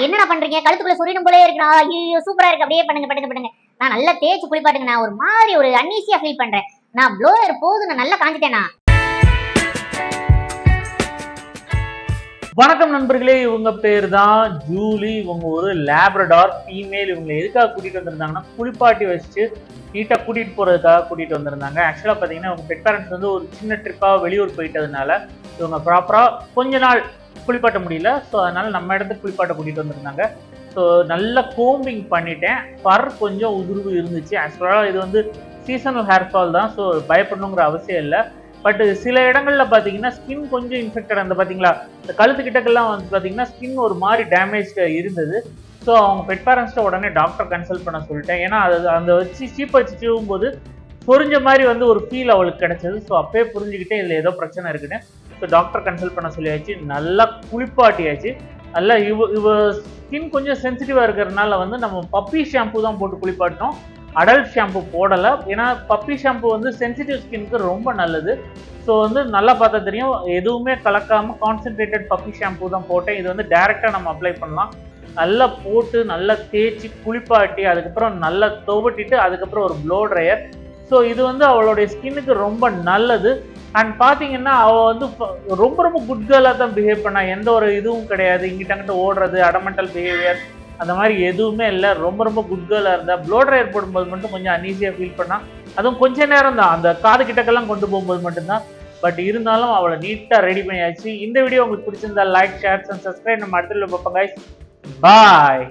என்னடா பண்றீங்க, கழுத்துக்குள்ள சொரியணும் போலே இருக்குடா, ஐயோ சூப்பரா இருக்கு, அப்படியே பண்ணுங்க பண்ணுங்க பண்ணுங்க. நான் நல்லா தேய்ச்சி குளிப்பாட்டுங்க, நான் ஒரு மாதிரி ஒரு அன்ஈசியா ஃபீல் பண்றேன். நான் ப்ளோயர் போதும், நான் நல்லா காஞ்சிட்டேனா. வணக்கம் நண்பர்களே, இவங்க பேர் தான் ஜூலி. இவங்க ஒரு லேப்ரடார் ஃபீமேல். இவங்க எதுக்காக கூட்டிட்டு வந்திருந்தாங்கன்னா, குளிப்பாட்டி வச்சு நீட்டா கூட்டிட்டு போறதுக்காக கூட்டிட்டு வந்திருந்தாங்க. ஆக்சுவலா பாத்தீங்கன்னா இவங்க பெட் பேரண்ட்ஸ் வந்து ஒரு சின்ன ட்ரிப்பா வெளியூர் போயிட்டதுனால இவங்க ப்ராப்பரா கொஞ்ச நாள் குளிப்பாட்ட முடியல. ஸோ அதனால நம்ம இடத்துக்கு குளிப்பாட்ட கூட்டிட்டு வந்திருந்தாங்க. ஸோ நல்ல கோம்பிங் பண்ணிட்டேன். பர் கொஞ்சம் உதிர்வு இருந்துச்சு. ஆக்சுவலா இது வந்து சீசனல் ஹேர் ஃபால் தான். ஸோ பயப்படணுங்கிற அவசியம் இல்லை. பட் சில இடங்கள்ல பாத்தீங்கன்னா ஸ்கின் கொஞ்சம் இன்ஃபெக்டட், அந்த பாத்தீங்களா இந்த கழுத்து கிட்டக்கெல்லாம் வந்து பாத்தீங்கன்னா ஸ்கின் ஒரு மாதிரி டேமேஜ் இருந்தது. ஸோ அவங்க பெட் பேரண்ட்ஸ்ட உடனே டாக்டர் கன்சல்ட் பண்ண சொல்லிட்டேன். ஏன்னா அது அந்த வச்சு சீப்பை வச்சு சீவும்போது பொறிஞ்ச மாதிரி வந்து ஒரு ஃபீல் அவளுக்கு கிடைச்சது. ஸோ அப்பயே புரிஞ்சுக்கிட்டே இதில் ஏதோ பிரச்சனை இருக்குன்னு ஸோ டாக்டர் கன்சல்ட் பண்ண சொல்லியாச்சு. நல்லா குளிப்பாட்டியாச்சு. நல்லா இவ ஸ்கின் கொஞ்சம் சென்சிட்டிவா இருக்கிறதுனால வந்து நம்ம பப்பி ஷாம்பு தான் போட்டு குளிப்பாட்டினோம். அடல்ட் ஷாம்பு போடலை. ஏன்னா பப்பி ஷாம்பு வந்து சென்சிட்டிவ் ஸ்கின்க்கு ரொம்ப நல்லது. ஸோ வந்து நல்லா பார்த்தா தெரியும், எதுவுமே கலக்காமல் கான்சென்ட்ரேட்டட் பப்பி ஷாம்பு தான் போட்டேன். இது வந்து டைரெக்டாக நம்ம அப்ளை பண்ணலாம். நல்லா போட்டு நல்லா தேய்ச்சி குளிப்பாட்டி அதுக்கப்புறம் நல்லா துவட்டிட்டு அதுக்கப்புறம் ஒரு ப்ளோ ட்ரையர். ஸோ இது வந்து அவளுடைய ஸ்கின்னுக்கு ரொம்ப நல்லது. அண்ட் பார்த்தீங்கன்னா அவள் வந்து ரொம்ப ரொம்ப குட் கேர்லாக தான் பிஹேவ் பண்ணா. எந்த ஒரு இதுவும் கிடையாது, இங்கிட்ட ஓடுறது, அடமெண்டல் பிஹேவியர் அந்த மாதிரி எதுவுமே இல்லை. ரொம்ப ரொம்ப குட் கேர்லாக இருந்தா. ப்ளோ ட்ரையர் போடும்போது மட்டும் கொஞ்சம் அன்ஈஸியாக ஃபீல் பண்ணா. அதுவும் கொஞ்ச நேரம் தான், அந்த காது கிட்டக்கெல்லாம் கொண்டு போகும்போது மட்டும்தான். பட் இருந்தாலும் அவளை நீட்டாக ரெடி பண்ணியாச்சு. இந்த வீடியோ உங்களுக்கு பிடிச்சிருந்தா லைக், ஷேர் அண்ட் சப்ஸ்கிரைப். நம்ம அடுத்த பார்ப்போம் கைஸ். பாய்.